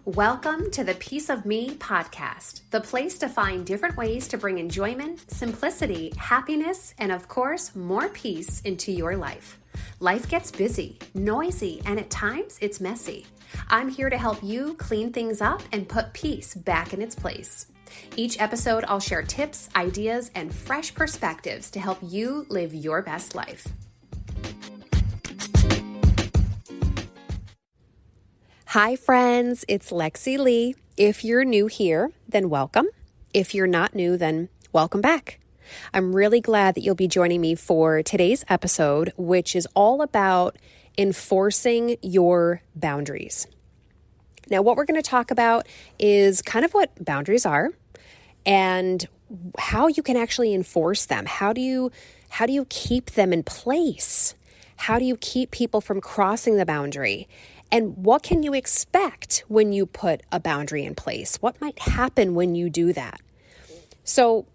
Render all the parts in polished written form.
Welcome to the Piece of Me podcast, the place to find different ways to bring enjoyment, simplicity, happiness, and of course, more peace into your life. Life gets busy, noisy, and at times it's messy. I'm here to help you clean things up and put peace back in its place. Each episode, I'll share tips, ideas, and fresh perspectives to help you live your best life. Hi friends, it's Lexy Leigh. If you're new here, then welcome. If you're not new, then welcome back. I'm really glad that you'll be joining me for today's episode, which is all about enforcing your boundaries. Now, what we're going to talk about is kind of what boundaries are and how you can actually enforce them. How do you keep them in place? How do you keep people from crossing the boundary? And what can you expect when you put a boundary in place? What might happen when you do that? So,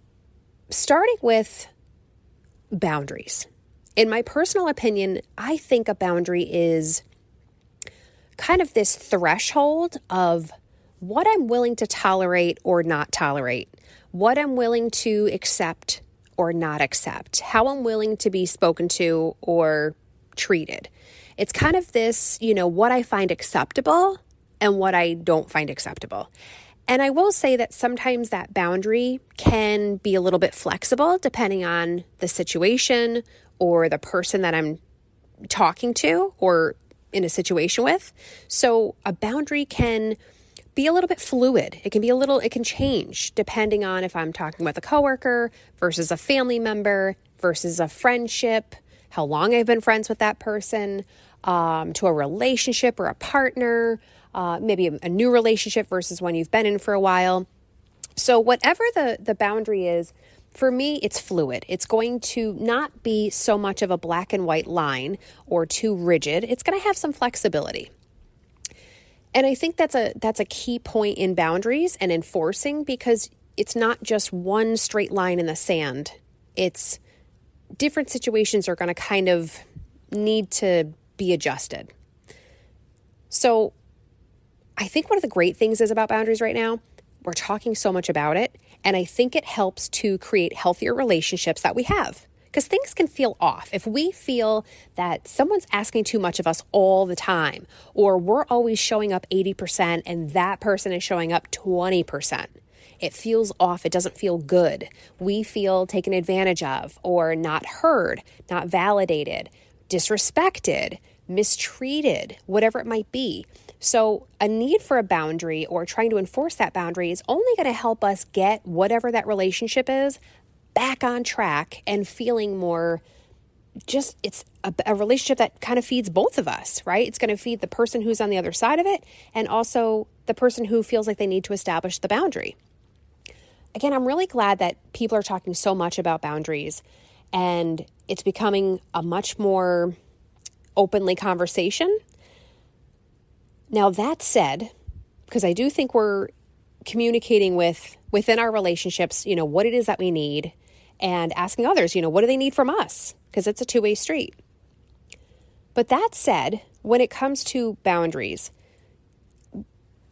starting with boundaries. In my personal opinion, I think a boundary is kind of this threshold of what I'm willing to tolerate or not tolerate, what I'm willing to accept or not accept, how I'm willing to be spoken to or treated. It's kind of this, what I find acceptable and what I don't find acceptable. And I will say that sometimes that boundary can be a little bit flexible depending on the situation or the person that I'm talking to or in a situation with. So a boundary can be a little bit fluid. It can change depending on if I'm talking with a coworker versus a family member versus a friendship, how long I've been friends with that person, to a relationship or a partner, maybe a new relationship versus one you've been in for a while. So whatever the boundary is, for me, it's fluid. It's going to not be so much of a black and white line or too rigid. It's going to have some flexibility. And I think that's a key point in boundaries and enforcing, because it's not just one straight line in the sand. It's different situations are going to kind of need to be adjusted. So I think one of the great things is about boundaries right now, we're talking so much about it, and I think it helps to create healthier relationships that we have, because things can feel off. If we feel that someone's asking too much of us all the time, or we're always showing up 80% and that person is showing up 20%, it feels off. It doesn't feel good. We feel taken advantage of or not heard, not validated, disrespected, mistreated, whatever it might be. So a need for a boundary or trying to enforce that boundary is only going to help us get whatever that relationship is back on track and feeling more it's a relationship that kind of feeds both of us, right? It's going to feed the person who's on the other side of it and also the person who feels like they need to establish the boundary. Again, I'm really glad that people are talking so much about boundaries and it's becoming a much more openly conversation. Now, that said, because I do think we're communicating within our relationships, what it is that we need and asking others, what do they need from us? Because it's a two-way street. But that said, when it comes to boundaries,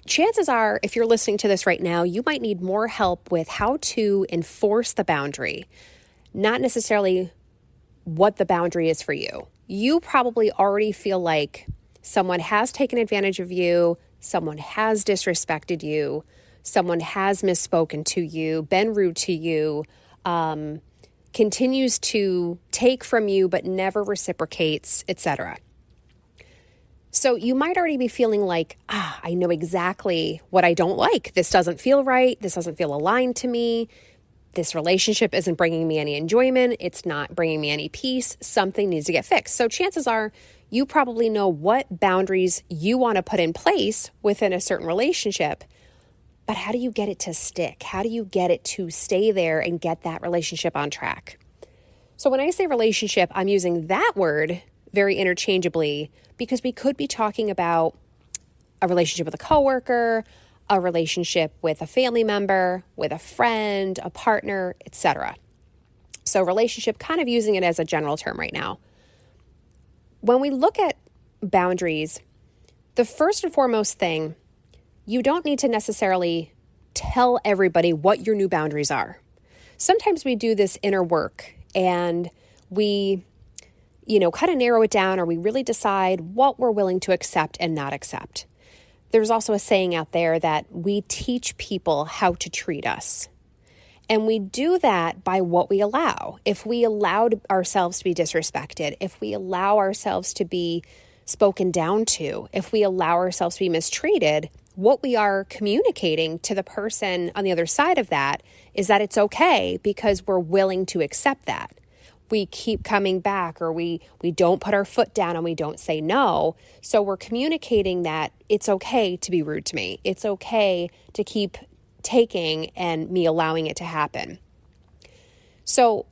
chances are, if you're listening to this right now, you might need more help with how to enforce the boundary, not necessarily what the boundary is for you. You probably already feel like someone has taken advantage of you, someone has disrespected you, someone has misspoken to you, been rude to you, continues to take from you but never reciprocates, etc. So you might already be feeling like, I know exactly what I don't like. This doesn't feel right. This doesn't feel aligned to me. This relationship isn't bringing me any enjoyment. It's not bringing me any peace. Something needs to get fixed. So chances are you probably know what boundaries you want to put in place within a certain relationship, but how do you get it to stick? How do you get it to stay there and get that relationship on track? So when I say relationship, I'm using that word very interchangeably because we could be talking about a relationship with a coworker, a relationship with a family member, with a friend, a partner, etc. So relationship, kind of using it as a general term right now. When we look at boundaries, the first and foremost thing you don't need to necessarily tell everybody what your new boundaries are. Sometimes we do this inner work and we, kind of narrow it down, or we really decide what we're willing to accept and not accept. There's also a saying out there that we teach people how to treat us. And we do that by what we allow. If we allow ourselves to be disrespected, if we allow ourselves to be spoken down to, if we allow ourselves to be mistreated, what we are communicating to the person on the other side of that is that it's okay because we're willing to accept that. We keep coming back, or we don't put our foot down and we don't say no. So we're communicating that it's okay to be rude to me. It's okay to keep taking and me allowing it to happen. So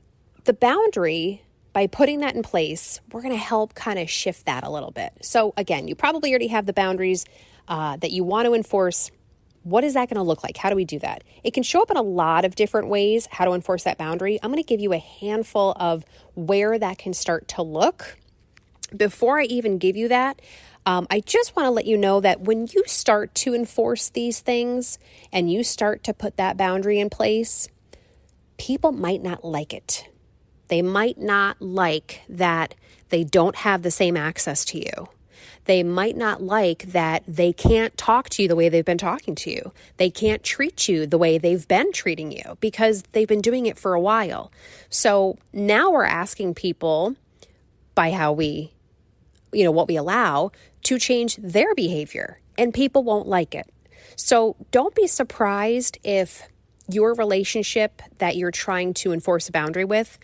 the boundary, by putting that in place, we're going to help kind of shift that a little bit. So again, you probably already have the boundaries that you want to enforce. What is that going to look like? How do we do that? It can show up in a lot of different ways, how to enforce that boundary. I'm going to give you a handful of where that can start to look. Before I even give you that, I just want to let you know that when you start to enforce these things and you start to put that boundary in place, people might not like it. They might not like that they don't have the same access to you. They might not like that they can't talk to you the way they've been talking to you. They can't treat you the way they've been treating you because they've been doing it for a while. So now we're asking people, by how we, what we allow, to change their behavior, and people won't like it. So don't be surprised if your relationship that you're trying to enforce a boundary with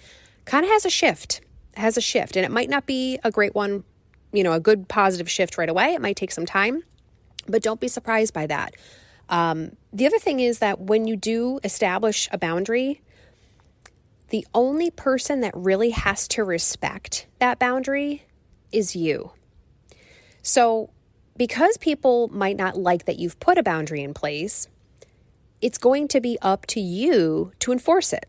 kind of has a shift, and it might not be a great one, a good positive shift right away. It might take some time, but don't be surprised by that. The other thing is that when you do establish a boundary, the only person that really has to respect that boundary is you. So because people might not like that you've put a boundary in place, it's going to be up to you to enforce it.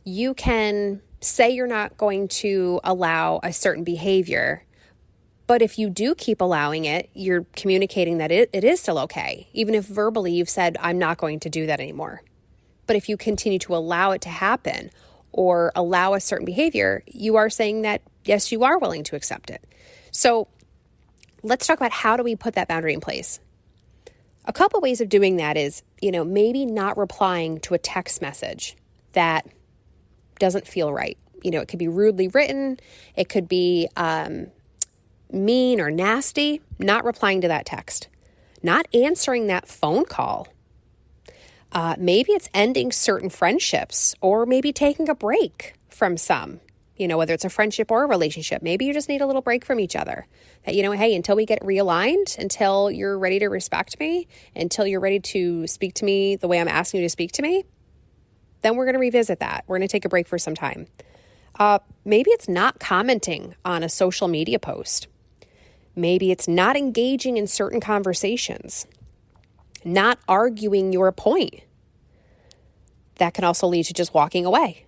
You can say you're not going to allow a certain behavior, but if you do keep allowing it, you're communicating that it is still okay, even if verbally you've said, I'm not going to do that anymore. But if you continue to allow it to happen or allow a certain behavior, you are saying that, yes, you are willing to accept it. So let's talk about how do we put that boundary in place. A couple ways of doing that is, maybe not replying to a text message that doesn't feel right. It could be rudely written. It could be mean or nasty. Not replying to that text. Not answering that phone call. Maybe it's ending certain friendships, or maybe taking a break from some. Whether it's a friendship or a relationship, maybe you just need a little break from each other. That, hey, until we get realigned, until you're ready to respect me, until you're ready to speak to me the way I'm asking you to speak to me, then we're going to revisit that. We're going to take a break for some time. Maybe it's not commenting on a social media post. Maybe it's not engaging in certain conversations, not arguing your point. That can also lead to just walking away.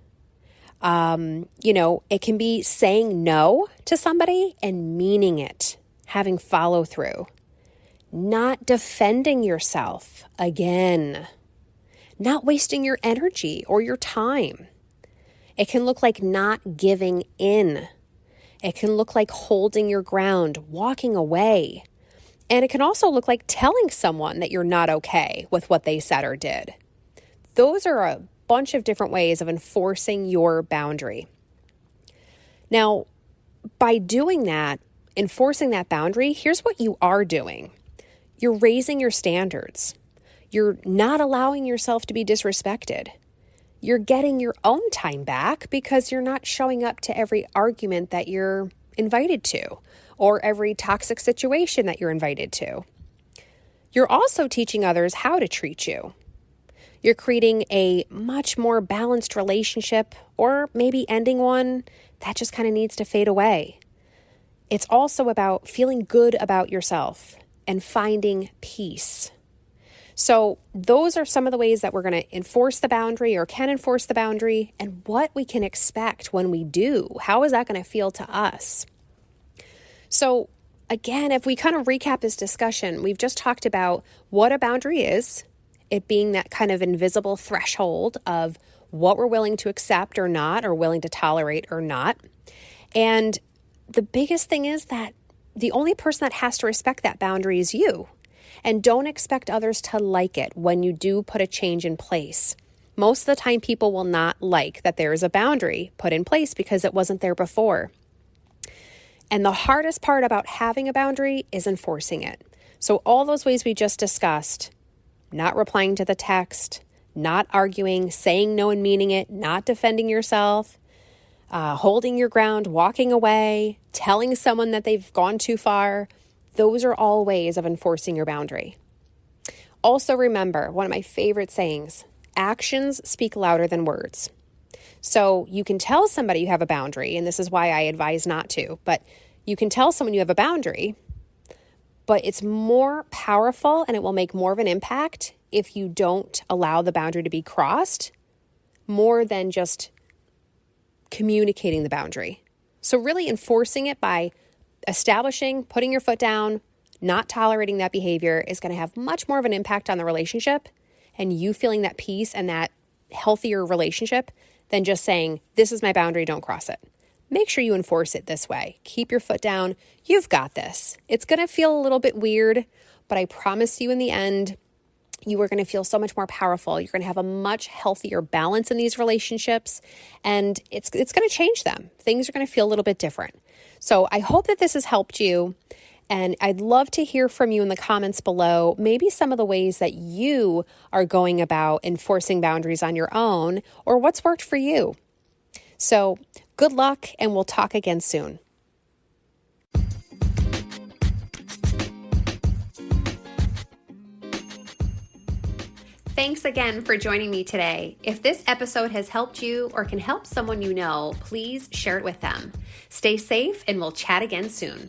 It can be saying no to somebody and meaning it, having follow through, not defending yourself again, not wasting your energy or your time. It can look like not giving in. It can look like holding your ground, walking away. And it can also look like telling someone that you're not okay with what they said or did. Those are a bunch of different ways of enforcing your boundary. Now, by doing that, enforcing that boundary, here's what you are doing. You're raising your standards. You're not allowing yourself to be disrespected. You're getting your own time back because you're not showing up to every argument that you're invited to, or every toxic situation that you're invited to. You're also teaching others how to treat you. You're creating a much more balanced relationship, or maybe ending one that just kind of needs to fade away. It's also about feeling good about yourself and finding peace. So those are some of the ways that we're going to enforce the boundary, or can enforce the boundary, and what we can expect when we do. How is that going to feel to us? So again, if we kind of recap this discussion, we've just talked about what a boundary is, it being that kind of invisible threshold of what we're willing to accept or not, or willing to tolerate or not. And the biggest thing is that the only person that has to respect that boundary is you. And don't expect others to like it when you do put a change in place. Most of the time, people will not like that there is a boundary put in place because it wasn't there before. And the hardest part about having a boundary is enforcing it. So all those ways we just discussed, not replying to the text, not arguing, saying no and meaning it, not defending yourself, holding your ground, walking away, telling someone that they've gone too far, those are all ways of enforcing your boundary. Also remember, one of my favorite sayings, actions speak louder than words. So you can tell somebody you have a boundary, and this is why I advise not to, but you can tell someone you have a boundary, but it's more powerful and it will make more of an impact if you don't allow the boundary to be crossed more than just communicating the boundary. So really enforcing it by establishing, putting your foot down, not tolerating that behavior is going to have much more of an impact on the relationship and you feeling that peace and that healthier relationship than just saying, this is my boundary, don't cross it. Make sure you enforce it this way. Keep your foot down. You've got this. It's going to feel a little bit weird, but I promise you in the end, you are going to feel so much more powerful. You're going to have a much healthier balance in these relationships, and it's going to change them. Things are going to feel a little bit different. So I hope that this has helped you, and I'd love to hear from you in the comments below, maybe some of the ways that you are going about enforcing boundaries on your own, or what's worked for you. So good luck, and we'll talk again soon. Thanks again for joining me today. If this episode has helped you or can help someone you know, please share it with them. Stay safe, and we'll chat again soon.